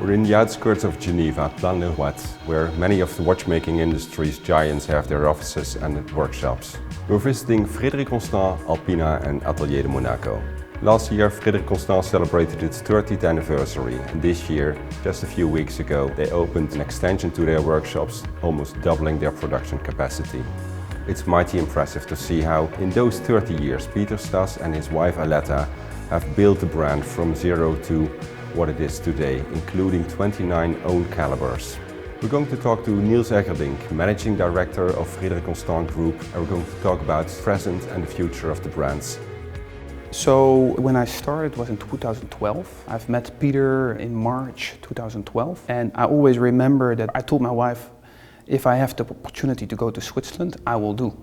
We're in the outskirts of Geneva, where many of the watchmaking industry's giants have their offices and workshops. We're visiting Frederique Constant, Alpina and Atelier de Monaco. Last year, Frederique Constant celebrated its 30th anniversary, and this year, just a few weeks ago, they opened an extension to their workshops, almost doubling their production capacity. It's mighty impressive to see how, in those 30 years, Peter Stas and his wife Aletta have built the brand from zero to what it is today, including 29 own calibers. We're going to talk to Niels Eggerding, Managing Director of Frederique Constant Group, and we're going to talk about the present and the future of the brands. So when I started was in 2012. I've met Peter in March 2012, and I always remember that I told my wife, if I have the opportunity to go to Switzerland, I will do.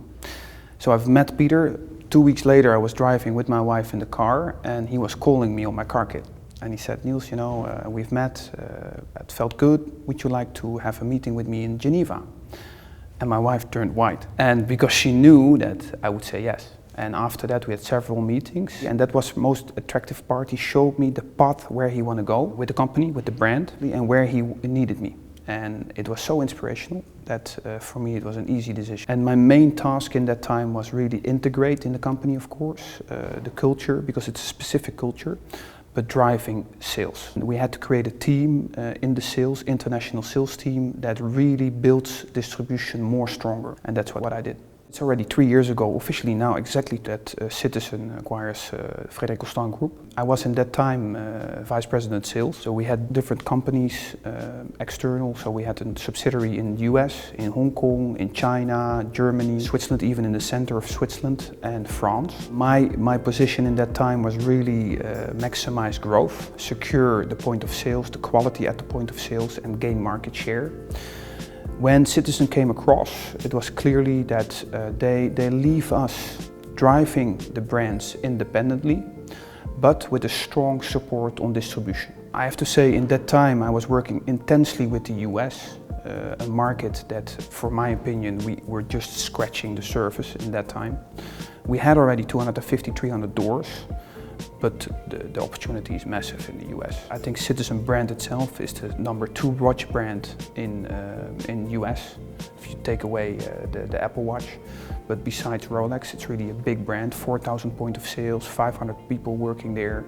So I've met Peter. 2 weeks later I was driving with my wife in the car and he was calling me on my car kit. And he said, Niels, we've met, it felt good, would you like to have a meeting with me in Geneva? And my wife turned white. And because she knew that I would say yes. And after that we had several meetings, and that was the most attractive part. He showed me the path where he wanted to go with the company, with the brand, and where he needed me. And it was so inspirational that for me it was an easy decision. And my main task in that time was really integrate in the company, of course, the culture, because it's a specific culture, but driving sales. We had to create a team in the sales, international sales team, that really builds distribution more stronger. And that's what I did. It's already 3 years ago, officially now, exactly that Citizen acquires Frederique Constant Group. I was in that time Vice President Sales, so we had different companies external, so we had a subsidiary in the US, in Hong Kong, in China, Germany, Switzerland, even in the center of Switzerland, and France. My position in that time was really maximize growth, secure the point of sales, the quality at the point of sales, and gain market share. When Citizen came across, it was clearly that they leave us driving the brands independently, but with a strong support on distribution. I have to say, in that time I was working intensely with the US, a market that, for my opinion, we were just scratching the surface in that time. We had already 250, 300 doors. But the opportunity is massive in the US. I think Citizen brand itself is the #2 watch brand in US, if you take away the Apple Watch. But besides Rolex, it's really a big brand, 4,000 point of sales, 500 people working there.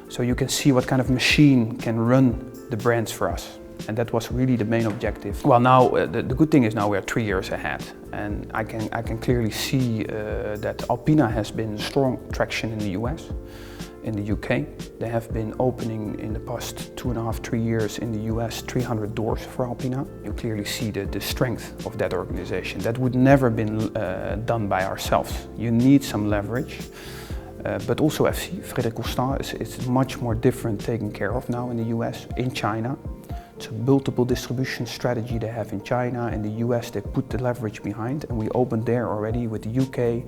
So you can see what kind of machine can run the brands for us. And that was really the main objective. Well, now the good thing is now we are 3 years ahead, and I can clearly see that Alpina has been strong traction in the US. In the UK, they have been opening in the past 2.5, 3 years in the US 300 doors for Alpina. You clearly see the strength of that organization. That would never been done by ourselves. You need some leverage. But also FC, Frederique Constant, is much more different taken care of now in the US, in China. It's a multiple distribution strategy they have in China. In the US, they put the leverage behind, and we opened there already with the UK,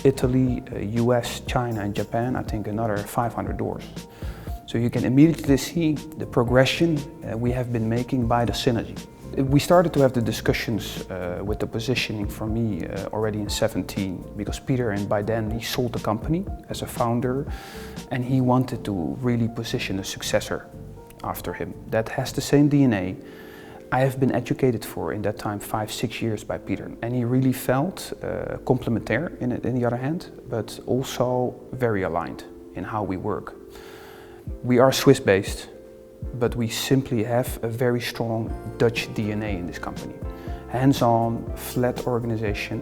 Italy, US, China and Japan, I think another 500 doors. So you can immediately see the progression we have been making by the synergy. We started to have the discussions with the positioning for me already in 2017, because Peter, and by then he sold the company as a founder, and he wanted to really position a successor after him that has the same DNA. I have been educated for, in that time, 5, 6 years by Peter, and he really felt complementaire in the other hand, but also very aligned in how we work. We are Swiss-based, but we simply have a very strong Dutch DNA in this company. Hands-on, flat organization,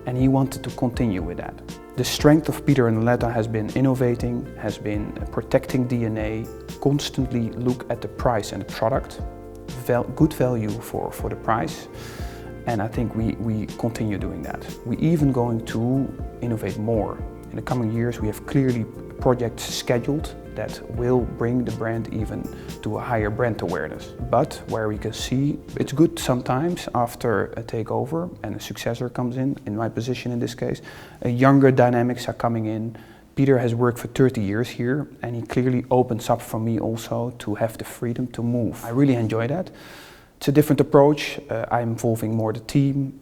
and he wanted to continue with that. The strength of Peter and Aletta has been innovating, has been protecting DNA, constantly look at the price and the product. Good value for the price, and I think we continue doing that. We're even going to innovate more. In the coming years we have clearly projects scheduled that will bring the brand even to a higher brand awareness. But where we can see, it's good sometimes after a takeover and a successor comes in my position in this case, younger dynamics are coming in. Peter has worked for 30 years here, and he clearly opens up for me also to have the freedom to move. I really enjoy that. It's a different approach. I'm involving more the team,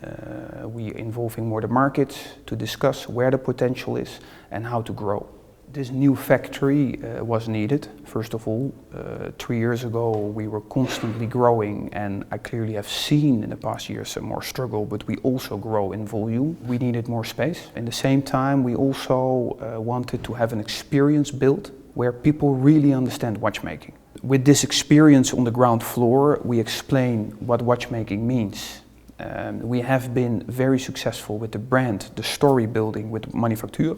we're involving more the markets to discuss where the potential is and how to grow. This new factory was needed. First of all, 3 years ago we were constantly growing, and I clearly have seen in the past years some more struggle, but we also grow in volume. We needed more space. In the same time, we also wanted to have an experience built where people really understand watchmaking. With this experience on the ground floor, we explain what watchmaking means. We have been very successful with the brand, the story building with manufacture.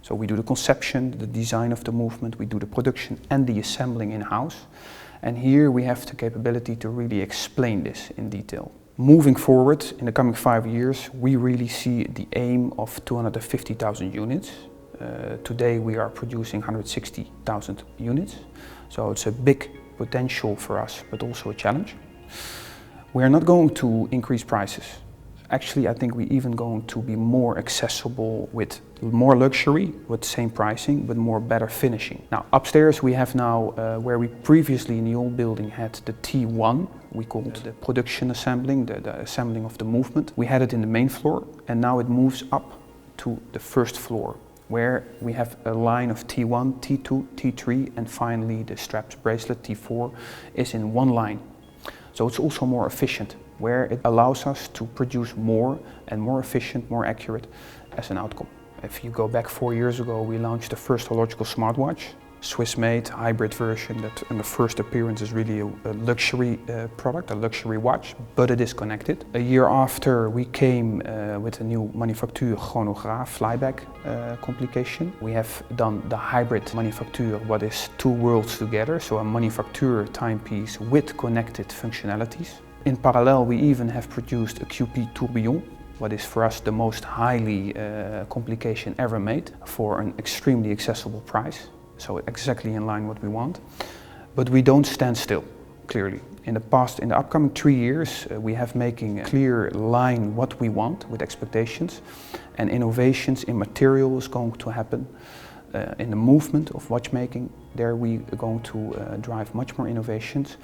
So we do the conception, the design of the movement, we do the production and the assembling in-house. And here we have the capability to really explain this in detail. Moving forward, in the coming 5 years, we really see the aim of 250,000 units. Today we are producing 160,000 units. So it's a big potential for us, but also a challenge. We are not going to increase prices. Actually, I think we're even going to be more accessible with more luxury, with the same pricing, but more better finishing. Now, upstairs we have now, where we previously in the old building had the T1, we called the production assembling, the assembling of the movement. We had it in the main floor, and now it moves up to the first floor, where we have a line of T1, T2, T3, and finally the straps bracelet T4 is in one line. So it's also more efficient, where it allows us to produce more and more efficient, more accurate as an outcome. If you go back 4 years ago, we launched the first horological smartwatch, Swiss-made hybrid version that in the first appearance is really a luxury product, a luxury watch, but it is connected. A year after we came with a new manufacture chronograph flyback complication. We have done the hybrid manufacture, what is two worlds together, so a manufacture timepiece with connected functionalities. In parallel, we even have produced a QP tourbillon, what is for us the most highly complication ever made for an extremely accessible price. So exactly in line what we want. But we don't stand still, clearly. In the upcoming 3 years, we have making a clear line what we want with expectations, and innovations in material is going to happen. In the movement of watchmaking, there we are going to drive much more innovations.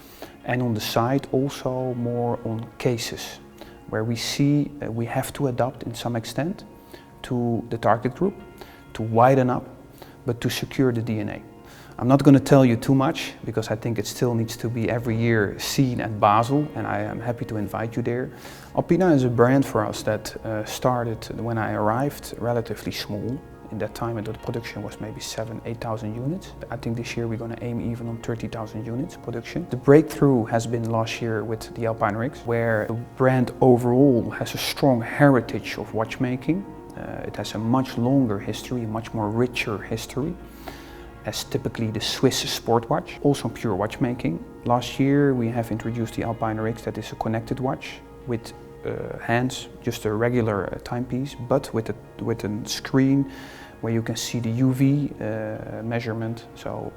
And on the side also more on cases, where we see we have to adapt in some extent to the target group, to widen up, but to secure the DNA. I'm not going to tell you too much, because I think it still needs to be every year seen at Basel, and I am happy to invite you there. Alpina is a brand for us that started when I arrived relatively small. In that time, the production was maybe 7,000–8,000 units. I think this year we're going to aim even on 30,000 units production. The breakthrough has been last year with the Alpina rigs, where the brand overall has a strong heritage of watchmaking. It has a much longer history, much more richer history, as typically the Swiss sport watch. Also pure watchmaking. Last year we have introduced the Alpina rigs, that is a connected watch with hands, just a regular timepiece, but with a screen where you can see the UV measurement. So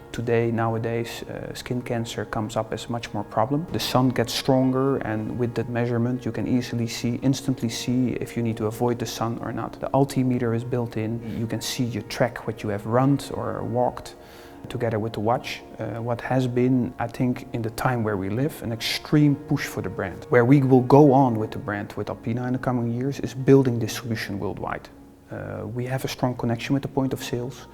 nowadays, skin cancer comes up as much more problem. The sun gets stronger, and with that measurement you can easily instantly see if you need to avoid the sun or not. The altimeter is built in. You can see, you track what you have run or walked together with the watch. What has been, I think, in the time where we live, an extreme push for the brand. Where we will go on with the brand, with Alpina in the coming years, is building distribution worldwide. We have a strong connection with the point of sales,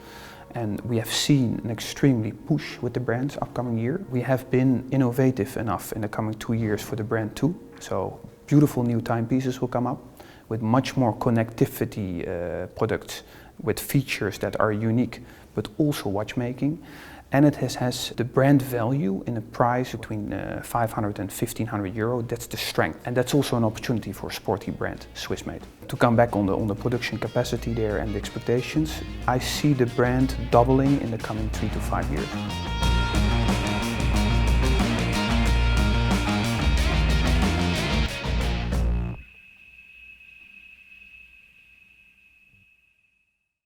and we have seen an extremely push with the brand upcoming year. We have been innovative enough in the coming 2 years for the brand too. So beautiful new timepieces will come up with much more connectivity products, with features that are unique, but also watchmaking. And it has the brand value in a price between 500 and 1,500 euro. That's the strength. And that's also an opportunity for a sporty brand, Swiss-made. To come back on the production capacity there and the expectations, I see the brand doubling in the coming 3 to 5 years.